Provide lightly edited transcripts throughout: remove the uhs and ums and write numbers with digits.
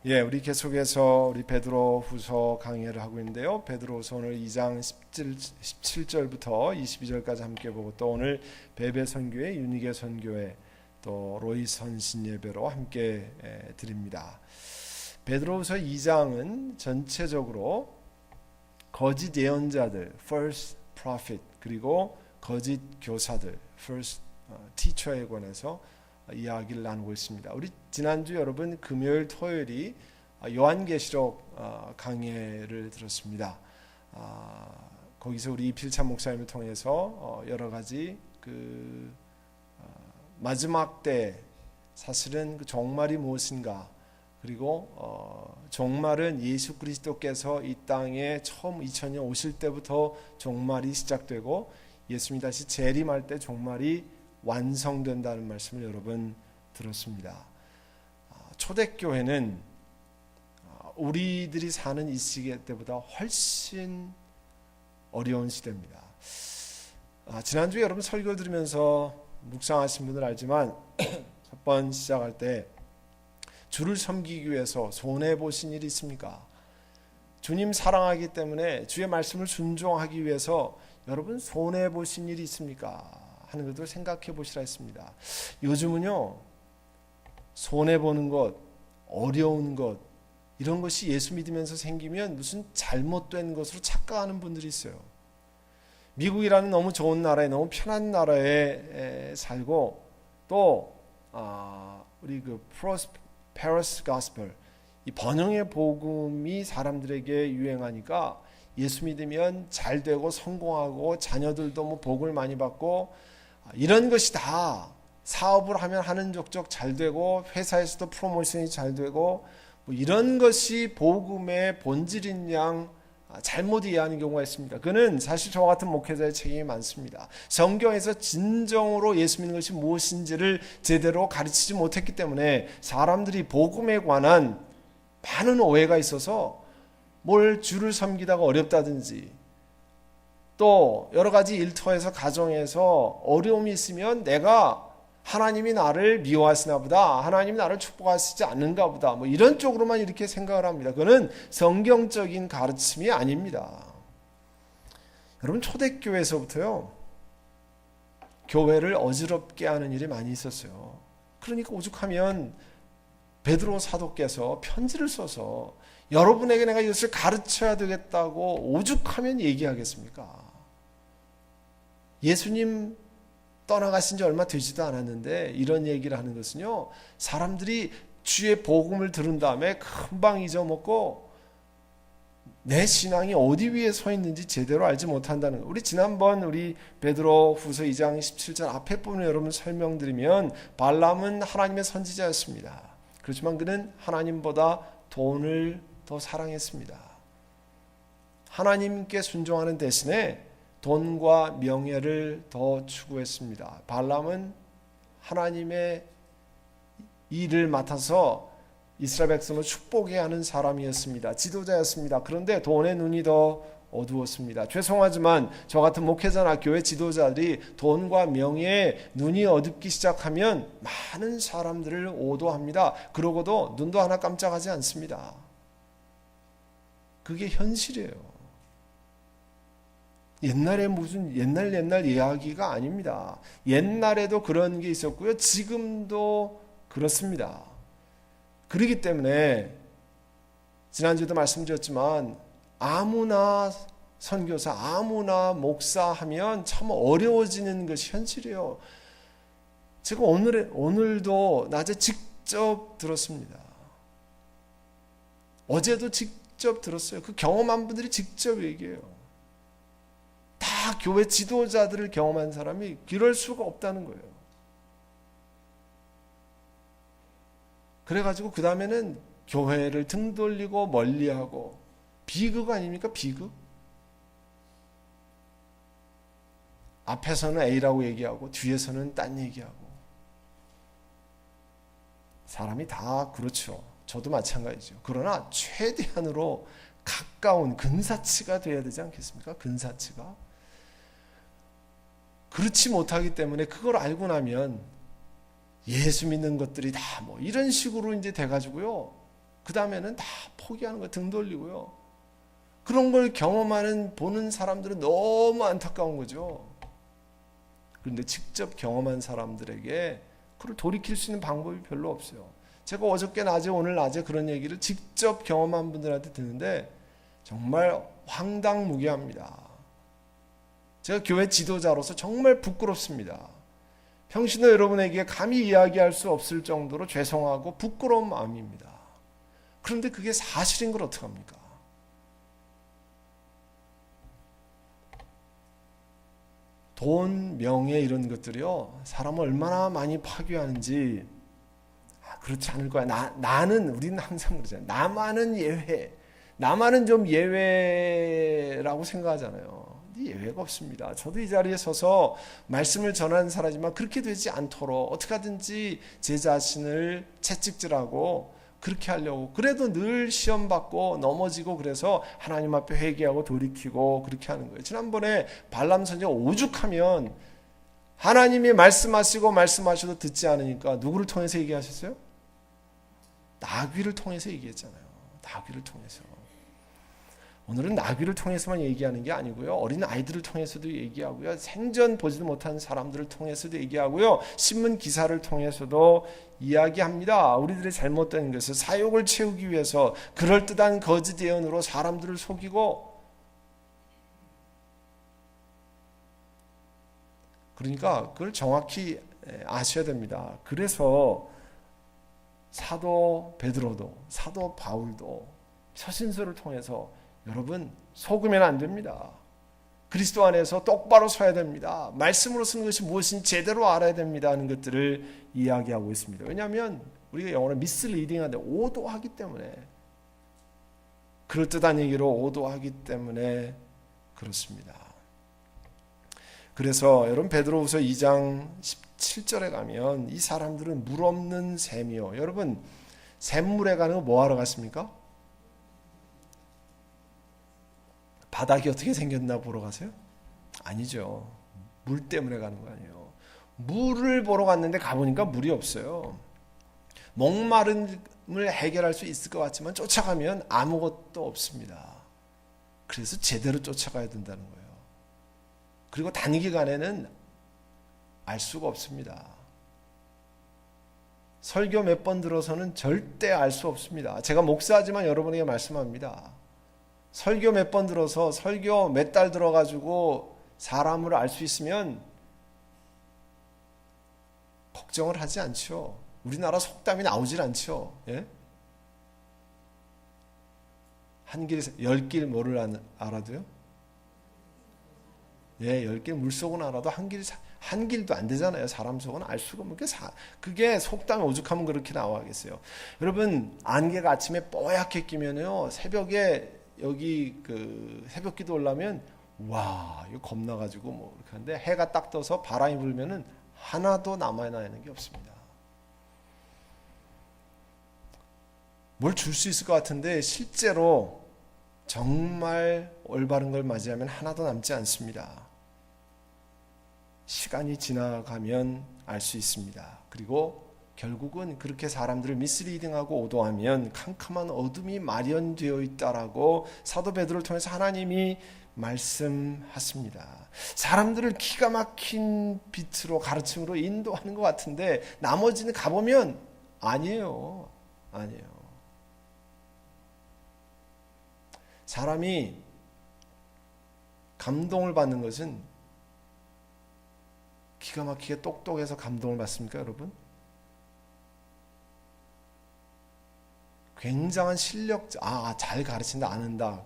우리 계속해서 우리 베드로후서 강의를 하고 있는데요. 베드로후서 오늘 2장 17절부터 22절까지 함께 보고, 또 오늘 베베 선교회, 윤희계 선교회, 또 로이 선신 예배로 함께 드립니다. 베드로후서 2장은 전체적으로 거짓 예언자들, false prophet, 그리고 거짓 교사들, false teacher에 관해서 이야기를 나누고 있습니다. 우리 지난주 여러분 금요일 토요일이 요한계시록 강해를 들었습니다. 거기서 우리 이필찬 목사님을 통해서 여러 가지 마지막 때 사실은 그 종말이 무엇인가, 그리고 종말은 예수 그리스도께서 이 땅에 처음 2000년 오실 때부터 종말이 시작되고 예수님이 다시 재림할 때 종말이 완성된다는 말씀을 여러분 들었습니다. 초대교회는 우리들이 사는 이 시대 때보다 훨씬 어려운 시대입니다. 지난주에 여러분 설교 들으면서 묵상하신 분들 알지만 첫 번 시작할 때 주를 섬기기 위해서 손해보신 일이 있습니까? 주님 사랑하기 때문에 주의 말씀을 순종하기 위해서 여러분 손해보신 일이 있습니까? 하는 것을 생각해 보시라 했습니다. 요즘은요, 손해보는 것, 어려운 것, 이런 것이 예수 믿으면서 생기면 무슨 잘못된 것으로 착각하는 분들이 있어요. 미국이라는 너무 좋은 나라에, 너무 편한 나라에 살고, 또 우리 prosperous gospel, 이 번영의 복음이 사람들에게 유행하니까 예수 믿으면 잘 되고 성공하고 자녀들도 뭐 복을 많이 받고, 이런 것이 다 사업을 하면 하는 족족 잘 되고 회사에서도 프로모션이 잘 되고, 뭐 이런 것이 복음의 본질인 양 잘못 이해하는 경우가 있습니다. 그는 사실 저와 같은 목회자의 책임이 많습니다. 성경에서 진정으로 예수 믿는 것이 무엇인지를 제대로 가르치지 못했기 때문에 사람들이 복음에 관한 많은 오해가 있어서 뭘 주를 섬기다가 어렵다든지, 또 여러 가지 일터에서 가정에서 어려움이 있으면 내가 하나님이 나를 미워하시나 보다, 하나님이 나를 축복하시지 않는가 보다, 뭐 이런 쪽으로만 이렇게 생각을 합니다. 그건 성경적인 가르침이 아닙니다. 여러분, 초대교회에서부터요, 교회를 어지럽게 하는 일이 많이 있었어요. 그러니까 오죽하면 베드로 사도께서 편지를 써서 여러분에게 내가 이것을 가르쳐야 되겠다고 오죽하면 얘기하겠습니까? 예수님 떠나가신 지 얼마 되지도 않았는데 이런 얘기를 하는 것은요, 사람들이 주의 복음을 들은 다음에 금방 잊어먹고 내 신앙이 어디 위에 서 있는지 제대로 알지 못한다는 거예요. 우리 지난번 우리 베드로 후서 2장 17절 앞에 부분을 여러분 설명드리면, 발람은 하나님의 선지자였습니다. 그렇지만 그는 하나님보다 돈을 더 사랑했습니다. 하나님께 순종하는 대신에 돈과 명예를 더 추구했습니다. 발람은 하나님의 일을 맡아서 이스라엘 백성을 축복해야 하는 사람이었습니다. 지도자였습니다. 그런데 돈의 눈이 더 어두웠습니다. 죄송하지만 저 같은 목회자나 교회 지도자들이 돈과 명예에 눈이 어둡기 시작하면 많은 사람들을 오도합니다. 그러고도 눈도 하나 깜짝하지 않습니다. 그게 현실이에요. 옛날에 무슨 옛날 이야기가 아닙니다. 옛날에도 그런 게 있었고요. 지금도 그렇습니다. 그렇기 때문에 지난주에도 말씀드렸지만 아무나 선교사, 아무나 목사 하면 참 어려워지는 것이 현실이에요. 제가 오늘도 낮에 직접 들었습니다. 어제도 직접 들었어요. 그 경험한 분들이 직접 얘기해요. 다 교회 지도자들을 경험한 사람이 이럴 수가 없다는 거예요. 그래가지고 그 다음에는 교회를 등 돌리고 멀리하고, 비극 아닙니까? 비극. 앞에서는 A라고 얘기하고 뒤에서는 딴 얘기하고. 사람이 다 그렇죠. 저도 마찬가지죠. 그러나 최대한으로 가까운 근사치가 돼야 되지 않겠습니까? 근사치가. 그렇지 못하기 때문에 그걸 알고 나면 예수 믿는 것들이 다 뭐 이런 식으로 이제 돼가지고요, 그 다음에는 다 포기하는 거, 등 돌리고요. 그런 걸 경험하는 보는 사람들은 너무 안타까운 거죠. 그런데 직접 경험한 사람들에게 그걸 돌이킬 수 있는 방법이 별로 없어요. 제가 어저께 낮에 오늘 낮에 그런 얘기를 직접 경험한 분들한테 듣는데 정말 황당무계합니다. 제가 교회 지도자로서 정말 부끄럽습니다. 평신도 여러분에게 감히 이야기할 수 없을 정도로 죄송하고 부끄러운 마음입니다. 그런데 그게 사실인 걸 어떡합니까? 돈, 명예 이런 것들이요, 사람을 얼마나 많이 파괴하는지. 그렇지 않을 거야. 우리는 항상 그러잖아요. 나만은 예외. 나만은 좀 예외라고 생각하잖아요. 근데 예외가 없습니다. 저도 이 자리에 서서 말씀을 전하는 사람이지만 그렇게 되지 않도록 어떻게 하든지 제 자신을 채찍질하고 그렇게 하려고, 그래도 늘 시험받고 넘어지고, 그래서 하나님 앞에 회개하고 돌이키고 그렇게 하는 거예요. 지난번에 발람 선지가 오죽하면 하나님이 말씀하셔도 듣지 않으니까 누구를 통해서 얘기하셨어요? 나귀를 통해서 얘기했잖아요. 나귀를 통해서. 오늘은 나귀를 통해서만 얘기하는 게 아니고요, 어린 아이들을 통해서도 얘기하고요, 생전 보지도 못한 사람들을 통해서도 얘기하고요, 신문 기사를 통해서도 이야기합니다. 우리들의 잘못된 것을 사욕을 채우기 위해서 그럴듯한 거짓 예언으로 사람들을 속이고, 그러니까 그걸 정확히 아셔야 됩니다. 그래서 사도 베드로도 사도 바울도 서신서를 통해서 여러분 속으면 안 됩니다. 그리스도 안에서 똑바로 서야 됩니다. 말씀으로 쓰는 것이 무엇인지 제대로 알아야 됩니다 하는 것들을 이야기하고 있습니다. 왜냐하면 우리가 영어로 미스리딩한데 오도하기 때문에, 그럴듯한 얘기로 오도하기 때문에 그렇습니다. 그래서 여러분 베드로후서 2장 17절에 가면 이 사람들은 물 없는 샘이요. 여러분 샘물에 가는 거 뭐하러 갔습니까? 바닥이 어떻게 생겼나 보러 가세요? 아니죠. 물 때문에 가는 거 아니에요. 물을 보러 갔는데 가보니까 물이 없어요. 목마름을 해결할 수 있을 것 같지만 쫓아가면 아무것도 없습니다. 그래서 제대로 쫓아가야 된다는 거예요. 그리고 단기간에는 알 수가 없습니다. 설교 몇 번 들어서는 절대 알 수 없습니다. 제가 목사지만 여러분에게 말씀합니다. 설교 몇 번 들어서 설교 몇 달 들어가지고 사람을 알 수 있으면 걱정을 하지 않죠. 우리나라 속담이 나오질 않죠. 예? 한 길, 10길 뭐를 알아도요? 예, 10길 물속은 알아도 한 길도 안 되잖아요. 사람 속은 알 수가 없는 게, 그게 속담이 오죽하면 그렇게 나와야겠어요. 여러분, 안개가 아침에 뽀얗게 끼면요, 새벽에 여기 새벽 기도 올라면 와, 이거 겁나가지고 뭐 이렇게 하는데, 해가 딱 떠서 바람이 불면은 하나도 남아나는 게 없습니다. 뭘 줄 수 있을 것 같은데 실제로 정말 올바른 걸 맞이하면 하나도 남지 않습니다. 시간이 지나가면 알 수 있습니다. 그리고 결국은 그렇게 사람들을 미스리딩하고 오도하면 캄캄한 어둠이 마련되어 있다라고 사도 베드로를 통해서 하나님이 말씀하십니다. 사람들을 기가 막힌 빛으로, 가르침으로 인도하는 것 같은데 나머지는 가보면 아니에요. 사람이 감동을 받는 것은 기가 막히게 똑똑해서 감동을 받습니까, 여러분? 굉장한 실력자, 잘 가르친다, 아는다.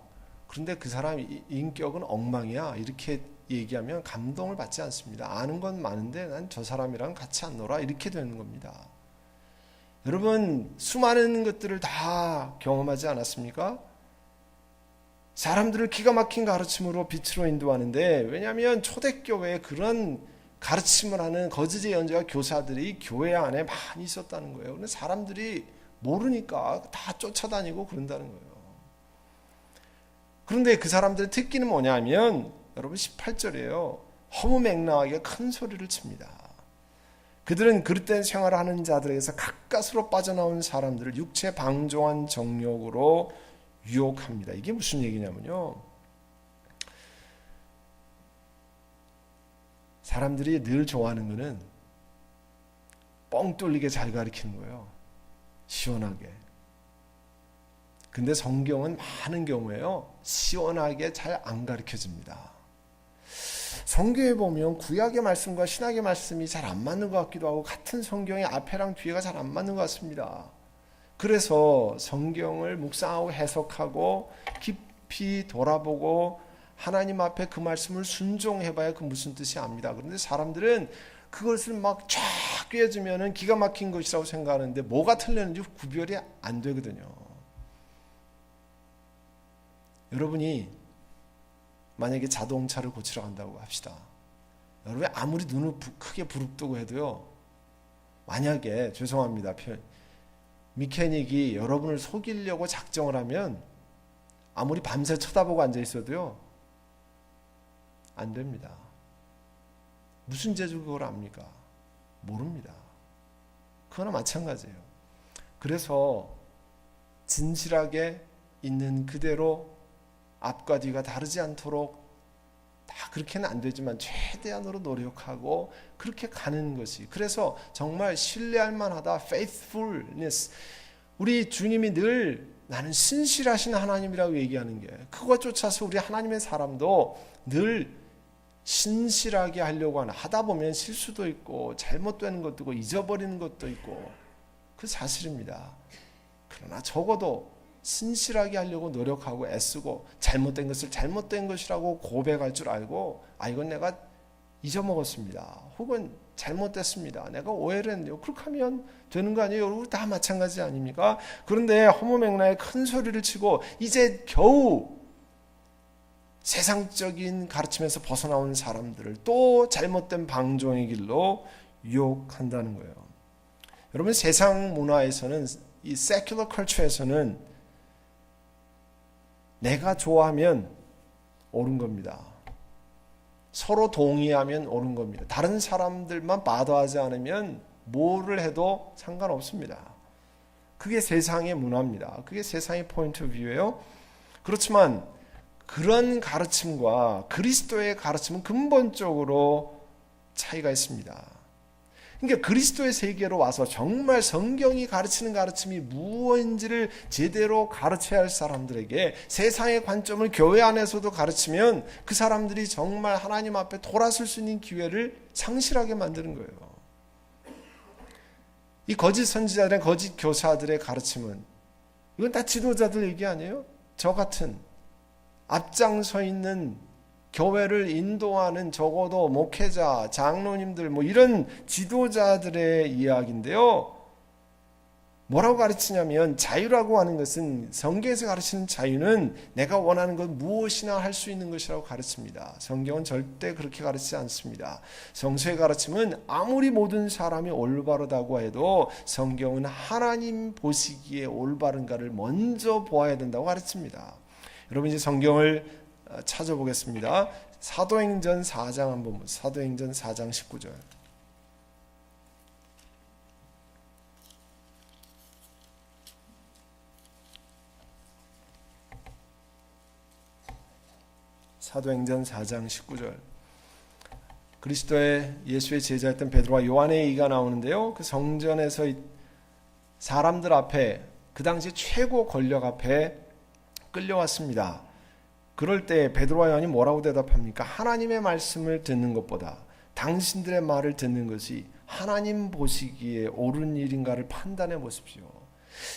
그런데 그 사람 인격은 엉망이야, 이렇게 얘기하면 감동을 받지 않습니다. 아는 건 많은데 난 저 사람이랑 같이 안 놀아, 이렇게 되는 겁니다. 여러분, 수많은 것들을 다 경험하지 않았습니까? 사람들을 기가 막힌 가르침으로 빛으로 인도하는데, 왜냐하면 초대교회에 그런 가르침을 하는 거짓 예언자와 교사들이 교회 안에 많이 있었다는 거예요. 근데 사람들이 모르니까 다 쫓아다니고 그런다는 거예요. 그런데 그 사람들의 특기는 뭐냐면 여러분 18절이에요. 허무맹랑하게 큰 소리를 칩니다. 그들은 그릇된 생활을 하는 자들에게서 가까스로 빠져나온 사람들을 육체 방종한 정욕으로 유혹합니다. 이게 무슨 얘기냐면요, 사람들이 늘 좋아하는 거는 뻥 뚫리게 잘 가르치는 거예요. 시원하게. 근데 성경은 많은 경우에요, 시원하게 잘 안 가르쳐집니다. 성경에 보면 구약의 말씀과 신약의 말씀이 잘 안 맞는 것 같기도 하고, 같은 성경의 앞에랑 뒤에가 잘 안 맞는 것 같습니다. 그래서 성경을 묵상하고 해석하고 깊이 돌아보고 하나님 앞에 그 말씀을 순종해봐야 그 무슨 뜻이 압니다. 그런데 사람들은 그것을 막 쫙 꿰주면은 기가 막힌 것이라고 생각하는데 뭐가 틀렸는지 구별이 안 되거든요. 여러분이 만약에 자동차를 고치러 간다고 합시다. 여러분이 아무리 눈을 크게 부릅뜨고 해도요, 만약에 죄송합니다, 미케닉이 여러분을 속이려고 작정을 하면 아무리 밤새 쳐다보고 앉아 있어도요 안 됩니다. 무슨 재주 그걸 압니까? 모릅니다. 그거나 마찬가지예요. 그래서 진실하게 있는 그대로 앞과 뒤가 다르지 않도록, 다 그렇게는 안 되지만 최대한으로 노력하고 그렇게 가는 것이, 그래서 정말 신뢰할 만하다, faithfulness, 우리 주님이 늘 나는 신실하신 하나님이라고 얘기하는 게, 그것 쫓아서 우리 하나님의 사람도 늘 신실하게 하려고 하다 보면 실수도 있고 잘못되는 것도 있고 잊어버리는 것도 있고, 그 사실입니다. 그러나 적어도 신실하게 하려고 노력하고 애쓰고 잘못된 것을 잘못된 것이라고 고백할 줄 알고, 이건 내가 잊어먹었습니다, 혹은 잘못됐습니다, 내가 오해를 했네요, 그렇게 하면 되는 거 아니에요? 여러분 다 마찬가지 아닙니까? 그런데 허무맹랑에 큰 소리를 치고 이제 겨우 세상적인 가르침에서 벗어나온 사람들을 또 잘못된 방종의 길로 유혹한다는 거예요. 여러분, 세상 문화에서는, 이 secular culture에서는 내가 좋아하면 옳은 겁니다. 서로 동의하면 옳은 겁니다. 다른 사람들만 바더하지 않으면 뭐를 해도 상관없습니다. 그게 세상의 문화입니다. 그게 세상의 포인트 오브 뷰예요. 그렇지만 그런 가르침과 그리스도의 가르침은 근본적으로 차이가 있습니다. 그러니까 그리스도의 세계로 와서 정말 성경이 가르치는 가르침이 무엇인지를 제대로 가르쳐야 할 사람들에게 세상의 관점을 교회 안에서도 가르치면 그 사람들이 정말 하나님 앞에 돌아설 수 있는 기회를 상실하게 만드는 거예요. 이 거짓 선지자들의, 거짓 교사들의 가르침은, 이건 다 지도자들 얘기 아니에요? 저 같은 앞장서 있는 교회를 인도하는 적어도 목회자, 장로님들, 이런 지도자들의 이야기인데요. 뭐라고 가르치냐면, 자유라고 하는 것은, 성경에서 가르치는 자유는 내가 원하는 것 무엇이나 할 수 있는 것이라고 가르칩니다. 성경은 절대 그렇게 가르치지 않습니다. 성서의 가르침은 아무리 모든 사람이 올바르다고 해도 성경은 하나님 보시기에 올바른가를 먼저 보아야 된다고 가르칩니다. 여러분, 이제 성경을 찾아보겠습니다. 사도행전 4장 한번 보세요. 사도행전 4장 19절. 사도행전 4장 19절. 그리스도의, 예수의 제자였던 베드로와 요한의 얘기가 나오는데요. 그 성전에서 사람들 앞에, 그 당시 최고 권력 앞에 끌려왔습니다. 그럴 때 베드로와 요한이 뭐라고 대답합니까? 하나님의 말씀을 듣는 것보다 당신들의 말을 듣는 것이 하나님 보시기에 옳은 일인가를 판단해 보십시오.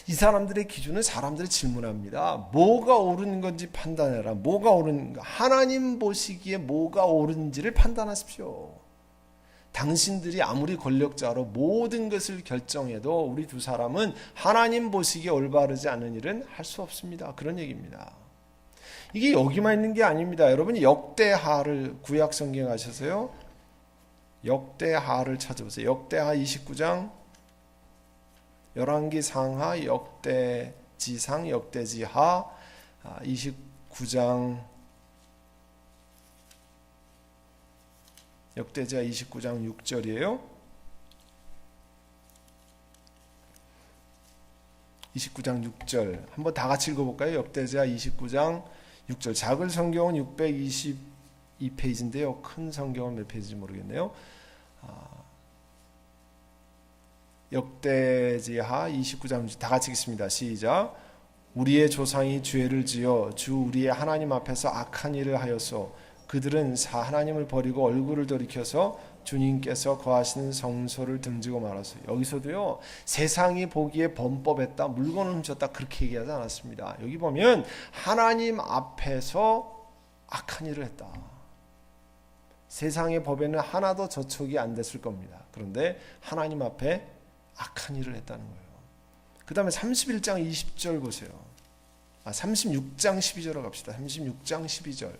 이 사람들의 기준은, 사람들이 질문합니다. 뭐가 옳은 건지 판단해라. 뭐가 옳은가? 하나님 보시기에 뭐가 옳은지를 판단하십시오. 당신들이 아무리 권력자로 모든 것을 결정해도 우리 두 사람은 하나님 보시기에 올바르지 않은 일은 할 수 없습니다. 그런 얘기입니다. 이게 여기만 있는 게 아닙니다. 여러분이 역대하를, 구약 성경에 가셔서요, 역대하를 찾아보세요. 역대하 29장, 열왕기 상하, 역대지상, 역대지하, 29장, 역대지하 29장 6절이에요. 29장 6절 한번 다 같이 읽어볼까요? 역대자 29장 6절. 작은 성경은 622페이지인데요. 큰 성경은 몇 페이지인지 모르겠네요. 역대지하 29장 다 같이 읽습니다. 시작. 우리의 조상이 죄를 지어 주 우리의 하나님 앞에서 악한 일을 하였소. 그들은 하나님을 버리고 얼굴을 돌이켜서 주님께서 거하시는 성소를 등지고 말았어요. 여기서도요, 세상이 보기에 범법했다, 물건을 훔쳤다, 그렇게 얘기하지 않았습니다. 여기 보면 하나님 앞에서 악한 일을 했다. 세상의 법에는 하나도 저촉이 안 됐을 겁니다. 그런데 하나님 앞에 악한 일을 했다는 거예요. 그 다음에 31장 20절 보세요. 36장 12절로 갑시다. 36장 12절.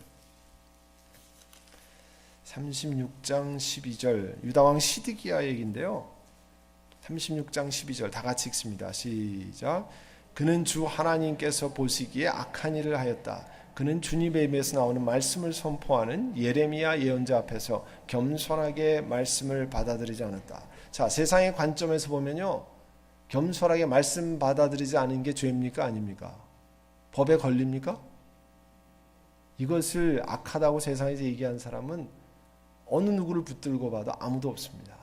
36장 12절. 유다왕 시드기야 얘기인데요. 36장 12절 다 같이 읽습니다. 시작. 그는 주 하나님께서 보시기에 악한 일을 하였다. 그는 주님의 입에서 나오는 말씀을 선포하는 예레미야 예언자 앞에서 겸손하게 말씀을 받아들이지 않았다. 자, 세상의 관점에서 보면요, 겸손하게 말씀 받아들이지 않은 게 죄입니까? 아닙니까? 법에 걸립니까? 이것을 악하다고 세상에서 얘기한 사람은 어느 누구를 붙들고 봐도 아무도 없습니다.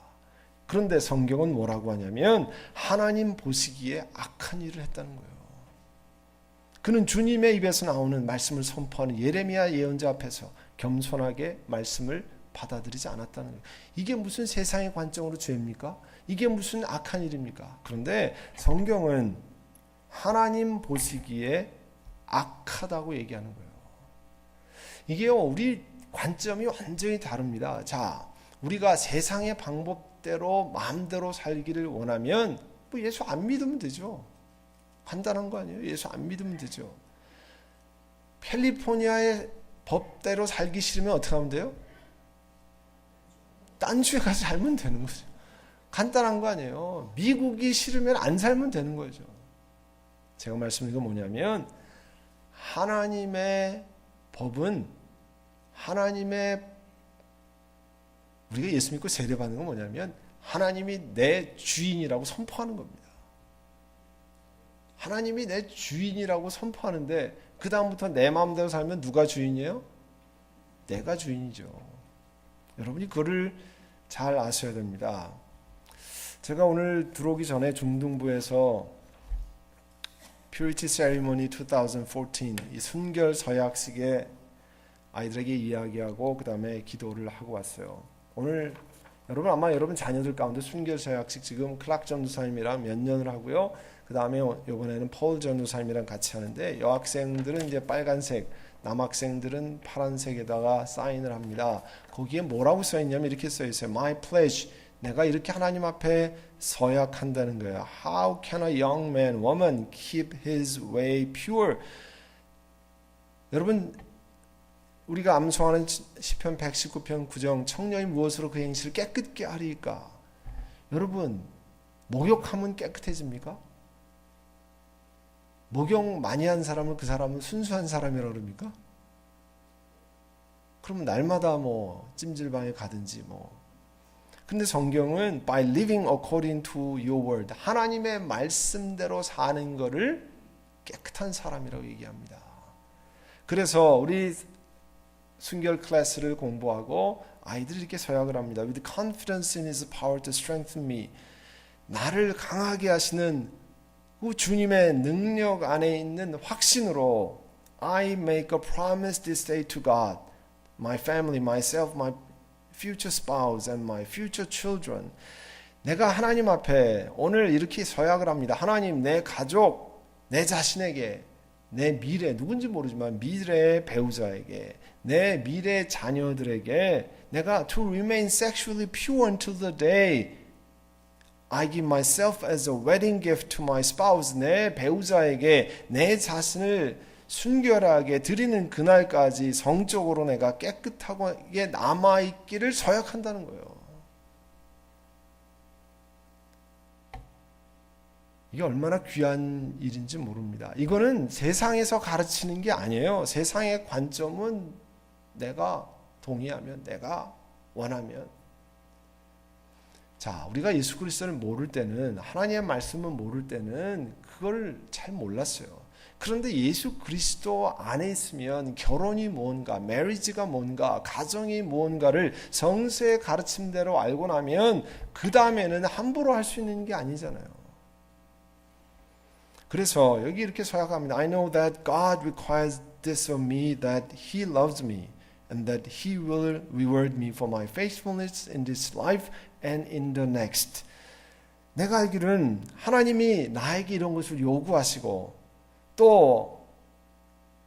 그런데 성경은 뭐라고 하냐면 하나님 보시기에 악한 일을 했다는 거예요. 그는 주님의 입에서 나오는 말씀을 선포하는 예레미야 예언자 앞에서 겸손하게 말씀을 받아들이지 않았다는 거예요. 이게 무슨 세상의 관점으로 죄입니까? 이게 무슨 악한 일입니까? 그런데 성경은 하나님 보시기에 악하다고 얘기하는 거예요. 이게요, 우리 관점이 완전히 다릅니다. 자, 우리가 세상의 방법대로 마음대로 살기를 원하면 뭐 예수 안 믿으면 되죠. 간단한 거 아니에요? 예수 안 믿으면 되죠. 캘리포니아의 법대로 살기 싫으면 어떻게 하면 돼요? 딴 주에 가서 살면 되는 거죠. 간단한 거 아니에요. 미국이 싫으면 안 살면 되는 거죠. 제가 말씀드린 건 뭐냐면 하나님의 법은 우리가 예수 믿고 세례받는 건 뭐냐면 하나님이 내 주인이라고 선포하는 겁니다. 하나님이 내 주인이라고 선포하는데 그 다음부터 내 마음대로 살면 누가 주인이에요? 내가 주인이죠. 여러분이 그거를 잘 아셔야 됩니다. 제가 오늘 들어오기 전에 중등부에서 Purity Ceremony 2014 이 순결 서약식에 아이들에게 이야기하고 그 다음에 기도를 하고 왔어요. 오늘 아마 여러분 자녀들 가운데 순결 서약식 지금 클락 전도사님이랑 몇 년을 하고요. 그 다음에 이번에는 폴 전도사님이랑 같이 하는데 여학생들은 이제 빨간색, 남학생들은 파란색에다가 사인을 합니다. 거기에 뭐라고 써 있냐면 이렇게 써 있어요. My pledge. 내가 이렇게 하나님 앞에 서약한다는 거예요. How can a young man, woman keep his way pure? 여러분, 우리가 암송하는 시편 119편 9정 청년이 무엇으로 그 행실을 깨끗게 하리까? 여러분, 목욕하면 깨끗해집니까? 목욕 많이 한 사람은 그 사람은 순수한 사람이라고 그럽니까? 그러면 날마다 뭐 찜질방에 가든지 뭐. 근데 성경은 by living according to your word, 하나님의 말씀대로 사는 거를 깨끗한 사람이라고 얘기합니다. 그래서 우리 순결 클래스를 공부하고 아이들이 이렇게 서약을 합니다. With confidence in His power to strengthen me. 나를 강하게 하시는 그 주님의 능력 안에 있는 확신으로 I make a promise this day to God, my family, myself, my future spouse and my future children. 내가 하나님 앞에 오늘 이렇게 서약을 합니다. 하나님, 내 가족, 내 자신에게, 내 미래, 누군지 모르지만 미래의 배우자에게, 내 미래 자녀들에게 내가 to remain sexually pure until the day I give myself as a wedding gift to my spouse. 내 배우자에게 내 자신을 순결하게 드리는 그날까지 성적으로 내가 깨끗하게 남아있기를 서약한다는 거예요. 이게 얼마나 귀한 일인지 모릅니다. 이거는 세상에서 가르치는 게 아니에요. 세상의 관점은 내가 동의하면, 내가 원하면. 자, 우리가 예수 그리스도를 모를 때는, 하나님의 말씀을 모를 때는 그걸 잘 몰랐어요. 그런데 예수 그리스도 안에 있으면 결혼이 뭔가, 메리지가 뭔가, 가정이 뭔가를 성서의 가르침대로 알고 나면 그 다음에는 함부로 할 수 있는 게 아니잖아요. 그래서 여기 이렇게 서약합니다. I know that God requires this of me, that He loves me, and that He will reward me for my faithfulness in this life and in the next. 내가 알기로는 하나님이 나에게 이런 것을 요구하시고, 또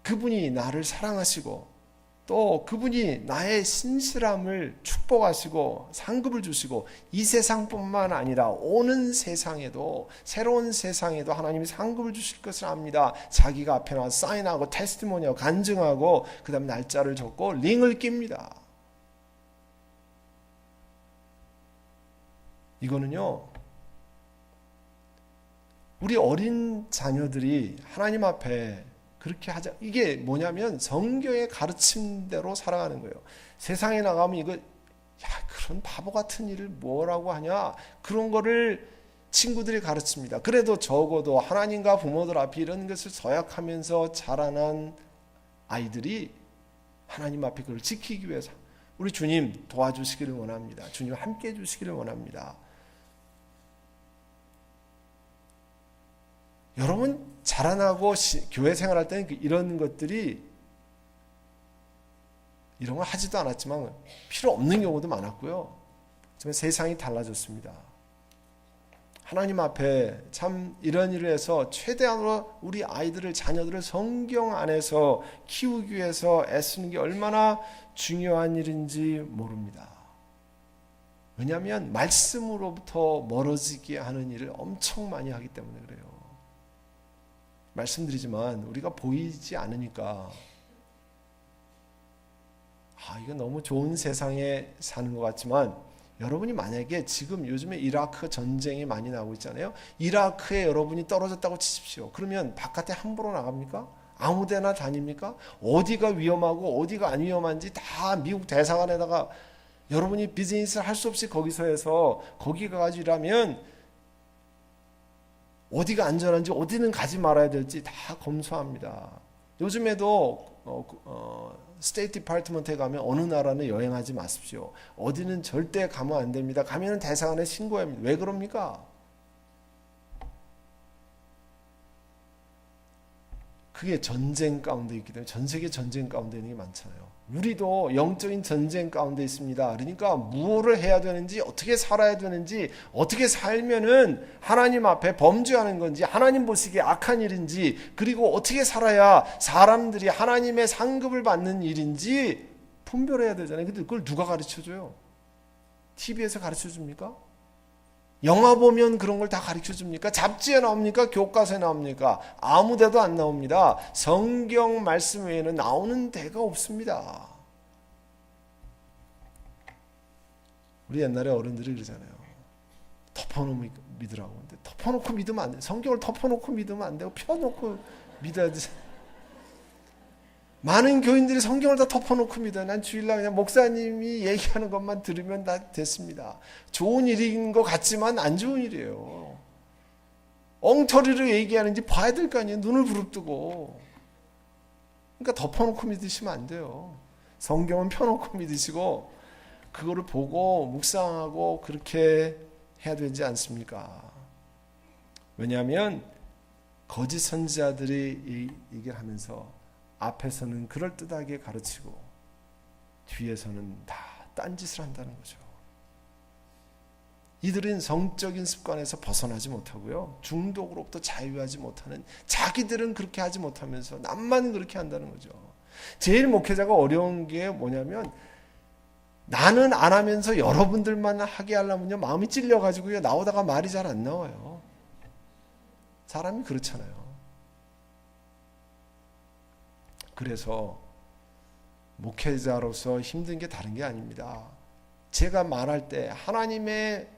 그분이 나를 사랑하시고, 또 그분이 나의 신실함을 축복하시고 상급을 주시고, 이 세상뿐만 아니라 오는 세상에도, 새로운 세상에도 하나님이 상급을 주실 것을 압니다. 자기가 앞에 나와서 사인하고 테스티모니하고 간증하고 그 다음에 날짜를 적고 링을 낍니다. 이거는요, 우리 어린 자녀들이 하나님 앞에 그렇게 하자. 이게 뭐냐면 성경의 가르침대로 살아가는 거예요. 세상에 나가면 이거, 야, 그런 바보 같은 일을 뭐라고 하냐, 그런 거를 친구들이 가르칩니다. 그래도 적어도 하나님과 부모들 앞에 이런 것을 서약하면서 자라난 아이들이 하나님 앞에 그걸 지키기 위해서 우리 주님 도와주시기를 원합니다. 주님 함께 해주시기를 원합니다. 여러분 자라나고 교회 생활할 때는 이런 것들이, 이런 걸 하지도 않았지만 필요 없는 경우도 많았고요. 정말 세상이 달라졌습니다. 하나님 앞에 참 이런 일을 해서 최대한으로 우리 아이들을, 자녀들을 성경 안에서 키우기 위해서 애쓰는 게 얼마나 중요한 일인지 모릅니다. 왜냐하면 말씀으로부터 멀어지게 하는 일을 엄청 많이 하기 때문에 그래요. 말씀드리지만 우리가 보이지 않으니까, 이거 너무 좋은 세상에 사는 것 같지만, 여러분이 만약에 지금 요즘에 이라크 전쟁이 많이 나오고 있잖아요. 이라크에 여러분이 떨어졌다고 치십시오. 그러면 바깥에 함부로 나갑니까? 아무 데나 다닙니까? 어디가 위험하고 어디가 안 위험한지 다 미국 대사관에다가 여러분이 비즈니스를 할 수 없이 거기서 해서 거기 가가지고 일하면 어디가 안전한지, 어디는 가지 말아야 될지 다 검수합니다. 요즘에도 스테이트 디파트먼트에 가면 어느 나라는 여행하지 마십시오. 어디는 절대 가면 안 됩니다. 가면 대사관에 신고해야 합니다. 왜 그럽니까? 그게 전쟁 가운데 있기 때문에, 전 세계 전쟁 가운데 있는 게 많잖아요. 우리도 영적인 전쟁 가운데 있습니다. 그러니까 무엇을 해야 되는지, 어떻게 살아야 되는지, 어떻게 살면은 하나님 앞에 범죄하는 건지, 하나님 보시기에 악한 일인지, 그리고 어떻게 살아야 사람들이 하나님의 상급을 받는 일인지 분별해야 되잖아요. 근데 그걸 누가 가르쳐줘요? TV에서 가르쳐줍니까? 영화 보면 그런 걸 다 가르쳐줍니까? 잡지에 나옵니까? 교과서에 나옵니까? 아무 데도 안 나옵니다. 성경 말씀 외에는 나오는 데가 없습니다. 우리 옛날에 어른들이 그러잖아요. 덮어놓고 믿으라고. 근데 덮어놓고 믿으면 안 돼요. 성경을 덮어놓고 믿으면 안 되고 펴놓고 믿어야 되잖아요. 많은 교인들이 성경을 다 덮어놓고 믿어요. 난 주일날 그냥 목사님이 얘기하는 것만 들으면 다 됐습니다. 좋은 일인 것 같지만 안 좋은 일이에요. 엉터리로 얘기하는지 봐야 될 거 아니에요. 눈을 부릅뜨고. 그러니까 덮어놓고 믿으시면 안 돼요. 성경은 펴놓고 믿으시고 그거를 보고 묵상하고 그렇게 해야 되지 않습니까? 왜냐하면 거짓 선지자들이 얘기를 하면서 앞에서는 그럴듯하게 가르치고 뒤에서는 다 딴짓을 한다는 거죠. 이들은 성적인 습관에서 벗어나지 못하고요, 중독으로부터 자유하지 못하는, 자기들은 그렇게 하지 못하면서 남만 그렇게 한다는 거죠. 제일 목회자가 어려운 게 뭐냐면, 나는 안 하면서 여러분들만 하게 하려면요 마음이 찔려가지고요 나오다가 말이 잘 안 나와요. 사람이 그렇잖아요. 그래서 목회자로서 힘든 게 다른 게 아닙니다. 제가 말할 때 하나님의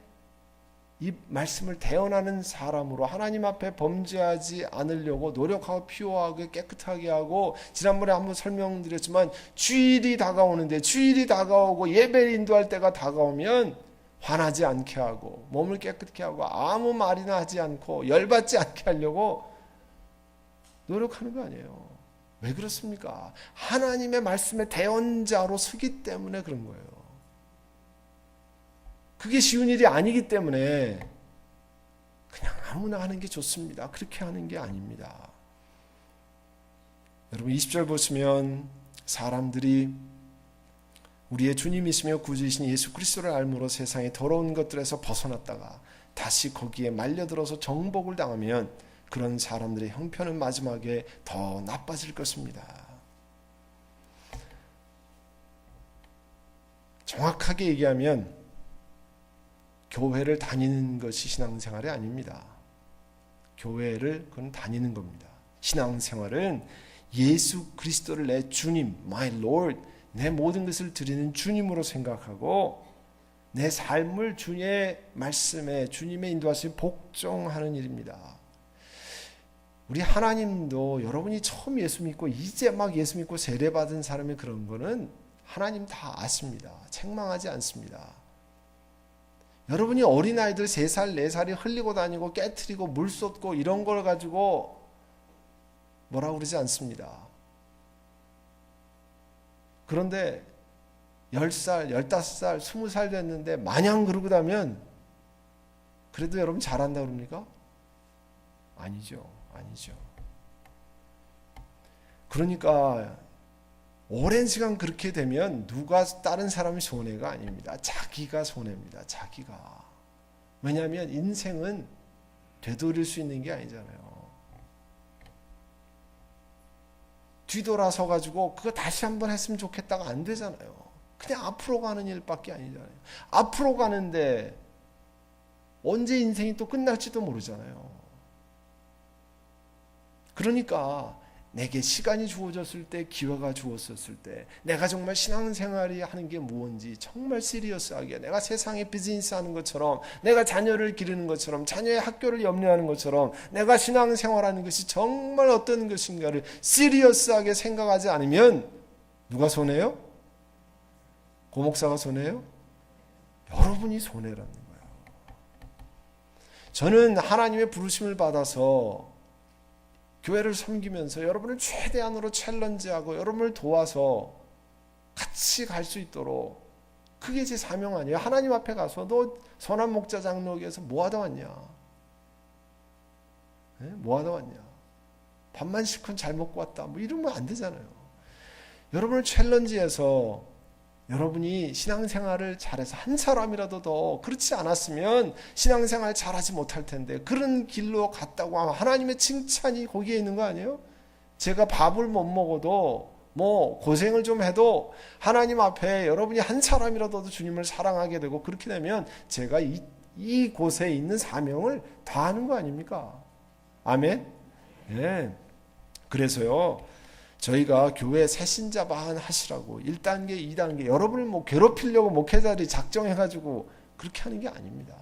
이 말씀을 대언하는 사람으로 하나님 앞에 범죄하지 않으려고 노력하고 피워하고 깨끗하게 하고, 지난번에 한번 설명드렸지만 주일이 다가오는데, 주일이 다가오고 예배 인도할 때가 다가오면 화나지 않게 하고 몸을 깨끗게 하고 아무 말이나 하지 않고 열받지 않게 하려고 노력하는 거 아니에요. 왜 그렇습니까? 하나님의 말씀의 대언자로 서기 때문에 그런 거예요. 그게 쉬운 일이 아니기 때문에 그냥 아무나 하는 게 좋습니다. 그렇게 하는 게 아닙니다. 여러분 20절 보시면 사람들이 우리의 주님이시며 구주이신 예수 그리스도를 알므로 세상의 더러운 것들에서 벗어났다가 다시 거기에 말려들어서 정복을 당하면 그런 사람들의 형편은 마지막에 더 나빠질 것입니다. 정확하게 얘기하면 교회를 다니는 것이 신앙생활이 아닙니다. 교회를 그건 다니는 겁니다. 신앙생활은 예수 그리스도를 내 주님, my Lord, 내 모든 것을 드리는 주님으로 생각하고 내 삶을 주의 말씀에 주님의 인도하심에 복종하는 일입니다. 우리 하나님도 여러분이 처음 예수 믿고 이제 막 예수 믿고 세례받은 사람이 그런 거는 하나님 다 아십니다. 책망하지 않습니다. 여러분이 어린아이들 3살, 4살이 흘리고 다니고 깨트리고 물 쏟고 이런 걸 가지고 뭐라고 그러지 않습니다. 그런데 10살, 15살, 20살 됐는데 마냥 그러고 나면 그래도 여러분 잘한다 그럽니까? 아니죠. 아니죠. 그러니까 오랜 시간 그렇게 되면 누가 다른 사람이 손해가 아닙니다. 자기가 손해입니다. 자기가. 왜냐하면 인생은 되돌릴 수 있는 게 아니잖아요. 뒤돌아서 가지고 그거 다시 한번 했으면 좋겠다가 안 되잖아요. 그냥 앞으로 가는 일밖에 아니잖아요. 앞으로 가는데 언제 인생이 또 끝날지도 모르잖아요. 그러니까 내게 시간이 주어졌을 때, 기회가 주어졌을 때 내가 정말 신앙생활이 하는 게 무엇인지 정말 시리어스하게 내가 세상에 비즈니스 하는 것처럼 내가 자녀를 기르는 것처럼 자녀의 학교를 염려하는 것처럼 내가 신앙생활하는 것이 정말 어떤 것인가를 시리어스하게 생각하지 않으면 누가 손해요? 고목사가 손해요? 여러분이 손해라는 거예요. 저는 하나님의 부르심을 받아서 교회를 섬기면서 여러분을 최대한으로 챌린지하고 여러분을 도와서 같이 갈 수 있도록 그게 제 사명 아니에요. 하나님 앞에 가서 너 선한 목자 장로교에서 뭐 하다 왔냐? 네? 뭐 하다 왔냐? 밥만 실컷 잘 먹고 왔다. 뭐 이러면 안 되잖아요. 여러분을 챌린지해서 여러분이 신앙생활을 잘해서 한 사람이라도 더 그렇지 않았으면 신앙생활 잘하지 못할 텐데 그런 길로 갔다고 하면 하나님의 칭찬이 거기에 있는 거 아니에요? 제가 밥을 못 먹어도 뭐 고생을 좀 해도 하나님 앞에 여러분이 한 사람이라도 더 주님을 사랑하게 되고 그렇게 되면 제가 이 곳에 있는 사명을 다하는 거 아닙니까? 아멘? 네. 그래서요 저희가 교회 새신자 반 하시라고 1단계, 2단계 여러분을 뭐 괴롭히려고 목회자들이 작정해가지고 그렇게 하는 게 아닙니다.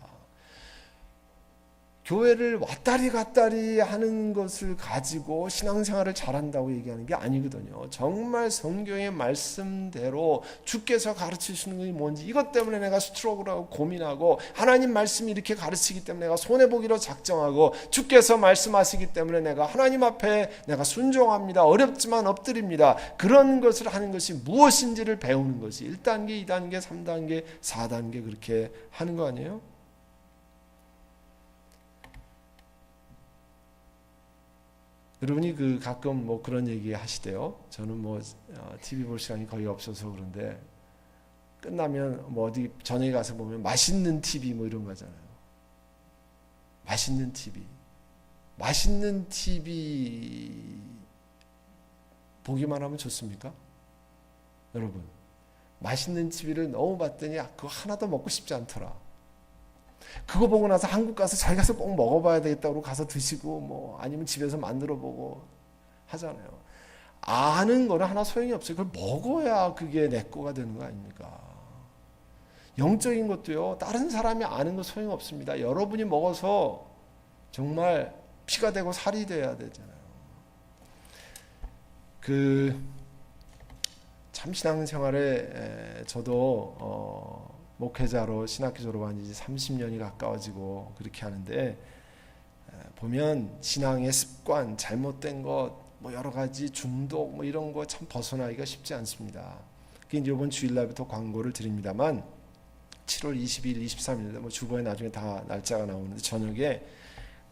교회를 왔다리 갔다리 하는 것을 가지고 신앙생활을 잘한다고 얘기하는 게 아니거든요. 정말 성경의 말씀대로 주께서 가르치시는 것이 뭔지 이것 때문에 내가 스트로크를 하고 고민하고 하나님 말씀이 이렇게 가르치기 때문에 내가 손해보기로 작정하고 주께서 말씀하시기 때문에 내가 하나님 앞에 내가 순종합니다. 어렵지만 엎드립니다. 그런 것을 하는 것이 무엇인지를 배우는 것이 1단계, 2단계, 3단계, 4단계 그렇게 하는 거 아니에요? 여러분이 그 가끔 뭐 그런 얘기 하시대요. 저는 뭐 TV 볼 시간이 거의 없어서 그런데 끝나면 뭐 어디 저녁에 가서 보면 맛있는 TV 뭐 이런 거잖아요. 맛있는 TV. 맛있는 TV 보기만 하면 좋습니까? 여러분 맛있는 TV를 너무 봤더니 그거 하나도 먹고 싶지 않더라. 그거 보고 나서 한국 가서 자기 가서 꼭 먹어봐야 되겠다고 가서 드시고 뭐 아니면 집에서 만들어 보고 하잖아요. 아는 거는 하나 소용이 없어요. 그걸 먹어야 그게 내 거가 되는 거 아닙니까? 영적인 것도요. 다른 사람이 아는 거 소용 없습니다. 여러분이 먹어서 정말 피가 되고 살이 돼야 되잖아요. 참 신앙생활에 저도 목회자로 신학교 졸업한 지 30년이 가까워지고 그렇게 하는데, 보면 신앙의 습관, 잘못된 것, 여러 가지 중독 이런 거 참 벗어나기가 쉽지 않습니다. 이번 주일날부터 광고를 드립니다만 7월 22일, 23일 주보에 나중에 다 날짜가 나오는데, 저녁에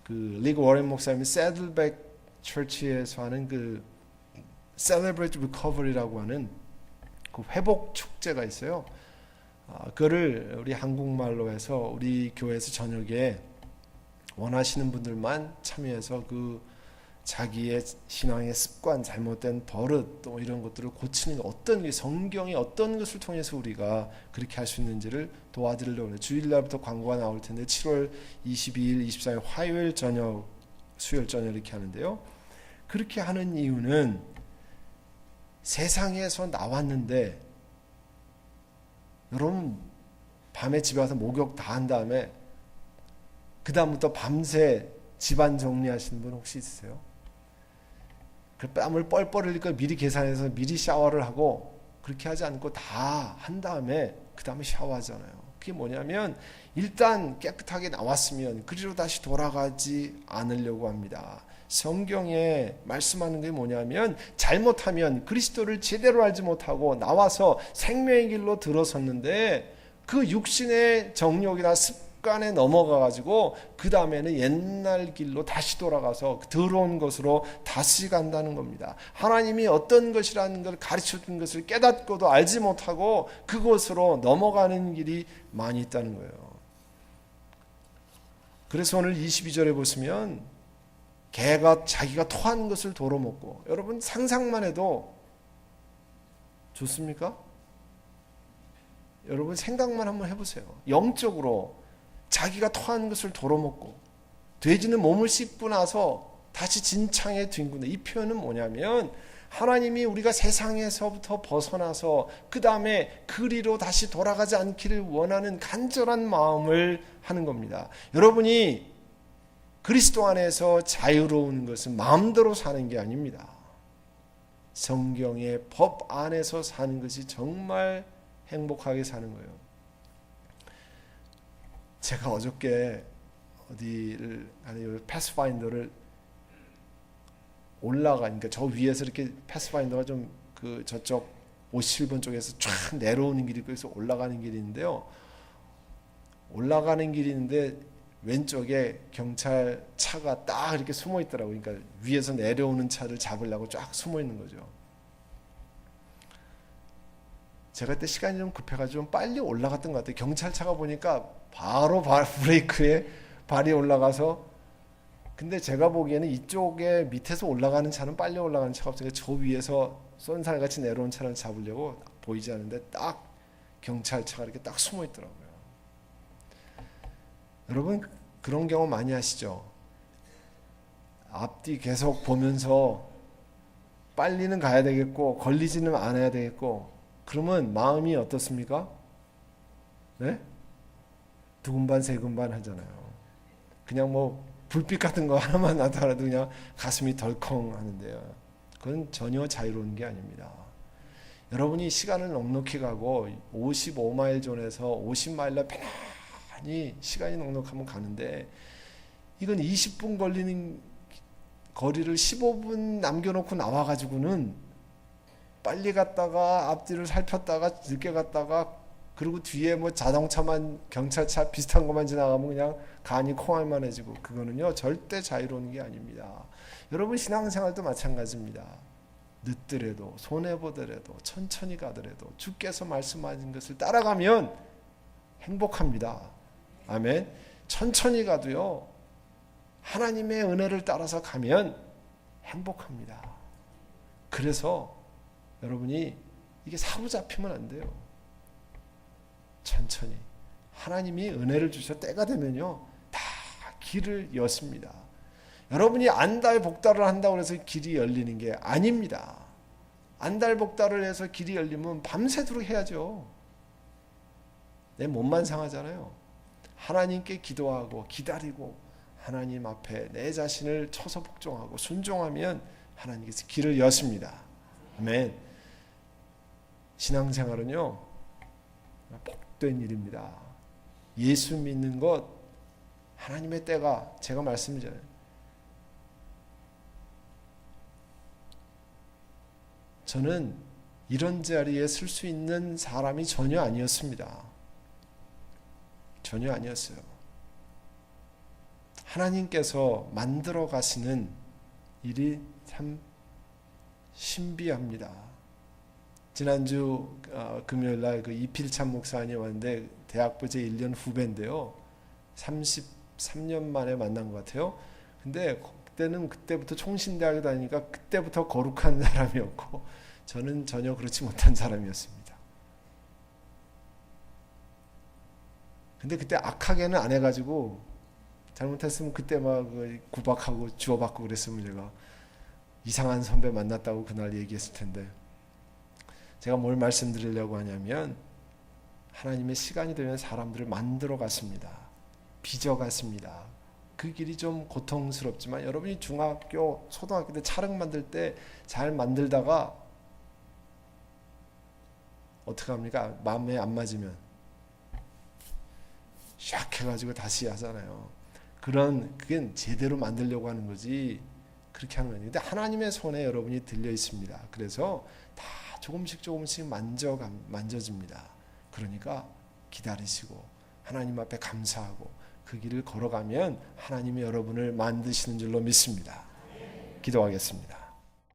그 리그 워렌 목사님이 새들백 처치에서 하는 그 Celebrate Recovery라고 하는 그 회복 축제가 있어요. 그거를 우리 한국말로 해서 우리 교회에서 저녁에 원하시는 분들만 참여해서 그 자기의 신앙의 습관, 잘못된 버릇 또 이런 것들을 고치는, 어떤 성경이 어떤 것을 통해서 우리가 그렇게 할 수 있는지를 도와드리려고 해요. 주일날부터 광고가 나올 텐데 7월 22일, 24일 화요일 저녁, 수요일 저녁 이렇게 하는데요. 그렇게 하는 이유는 세상에서 나왔는데, 여러분 밤에 집에 와서 목욕 다 한 다음에 그 다음부터 밤새 집안 정리하시는 분 혹시 있으세요? 그 땀을 뻘뻘 흘릴 걸 미리 계산해서 미리 샤워를 하고, 그렇게 하지 않고 다 한 다음에 그 다음에 샤워하잖아요. 그게 뭐냐면 일단 깨끗하게 나왔으면 그리로 다시 돌아가지 않으려고 합니다. 성경에 말씀하는 게 뭐냐면, 잘못하면 그리스도를 제대로 알지 못하고 나와서 생명의 길로 들어섰는데 그 육신의 정욕이나 습관에 넘어가가지고 그 다음에는 옛날 길로 다시 돌아가서 더러운 것으로 다시 간다는 겁니다. 하나님이 어떤 것이라는 걸 가르쳐준 것을 깨닫고도 알지 못하고 그것으로 넘어가는 길이 많이 있다는 거예요. 그래서 오늘 22절에 보시면 개가 자기가 토한 것을 도로 먹고, 여러분 상상만 해도 좋습니까? 여러분 생각만 한번 해보세요. 영적으로 자기가 토한 것을 도로 먹고, 돼지는 몸을 씻고 나서 다시 진창에 뒹구는, 이 표현은 뭐냐면 하나님이 우리가 세상에서부터 벗어나서 그 다음에 그리로 다시 돌아가지 않기를 원하는 간절한 마음을 하는 겁니다. 여러분이 그리스도 안에서 자유로운 것은 마음대로 사는 게 아닙니다. 성경의 법 안에서 사는 것이 정말 행복하게 사는 거예요. 제가 어저께 어디를 패스파인더를 올라가니까 저 위에서 이렇게 패스파인더가 좀 그 저쪽 57번 쪽에서 쫙 내려오는 길이 있고 올라가는 길이 있는데요. 올라가는 길이 있는데 왼쪽에 경찰차가 딱 이렇게 숨어 있더라고요. 그러니까 위에서 내려오는 차를 잡으려고 쫙 숨어 있는 거죠. 제가 그때 시간이 좀 급해가지고 좀 빨리 올라갔던 것 같아요. 경찰차가 보니까 바로 브레이크에 발이 올라가서, 근데 제가 보기에는 이쪽에 밑에서 올라가는 차는 빨리 올라가는 차가 없으니까 저 위에서 쏜살같이 내려온 차를 잡으려고 보이지 않는데 딱 경찰차가 이렇게 딱 숨어 있더라고요. 여러분 그런 경우 많이 하시죠? 앞뒤 계속 보면서 빨리는 가야 되겠고 걸리지는 않아야 되겠고, 그러면 마음이 어떻습니까? 네? 두근반 세근반 하잖아요. 그냥 불빛 같은 거 하나만 나타나도 그냥 가슴이 덜컹 하는데요. 그건 전혀 자유로운 게 아닙니다. 여러분이 시간을 넉넉히 가고 55마일 존에서 50마일로 편안히 시간이 넉넉하면 가는데, 이건 20분 걸리는 거리를 15분 남겨놓고 나와가지고는 빨리 갔다가 앞뒤를 살폈다가 늦게 갔다가, 그리고 뒤에 자동차만 경찰차 비슷한 것만 지나가면 그냥 간이 콩알만해지고, 그거는요 절대 자유로운 게 아닙니다. 여러분 신앙생활도 마찬가지입니다. 늦더라도 손해보더라도 천천히 가더라도 주께서 말씀하신 것을 따라가면 행복합니다. 아멘. 천천히 가도요 하나님의 은혜를 따라서 가면 행복합니다. 그래서 여러분이 이게 사로잡히면 안 돼요. 천천히 하나님이 은혜를 주셔 때가 되면요 다 길을 여십니다. 여러분이 안달복달을 한다고 해서 길이 열리는 게 아닙니다. 안달복달을 해서 길이 열리면 밤새도록 해야죠. 내 몸만 상하잖아요. 하나님께 기도하고 기다리고 하나님 앞에 내 자신을 쳐서 복종하고 순종하면 하나님께서 길을 여십니다. 아멘. 신앙생활은요 복된 일입니다. 예수 믿는 것, 하나님의 때가, 제가 말씀드려요. 저는 이런 자리에 설 수 있는 사람이 전혀 아니었습니다. 전혀 아니었어요. 하나님께서 만들어 가시는 일이 참 신비합니다. 지난주 금요일날 그 이필찬 목사님 왔는데 대학부제 1년 후배인데요. 33년 만에 만난 것 같아요. 근데 그때는 그때부터 총신대학에 다니니까 그때부터 거룩한 사람이었고 저는 전혀 그렇지 못한 사람이었습니다. 근데 그때 악하게는 안 해가지고 잘못했으면 그때 막 구박하고 주워받고 그랬으면 제가 이상한 선배 만났다고 그날 얘기했을 텐데, 제가 뭘 말씀드리려고 하냐면 하나님의 시간이 되면 사람들을 만들어 갔습니다. 빚어 갔습니다. 그 길이 좀 고통스럽지만 여러분이 중학교, 초등학교 때 차를 만들 때 잘 만들다가 어떻게 합니까? 마음에 안 맞으면 샥 해가지고 다시 하잖아요. 그게 제대로 만들려고 하는 거지 그렇게 하는 거예요. 근데 하나님의 손에 여러분이 들려 있습니다. 그래서 다 조금씩 만져집니다. 그러니까 기다리시고 하나님 앞에 감사하고 그 길을 걸어가면 하나님이 여러분을 만드시는 줄로 믿습니다. 기도하겠습니다.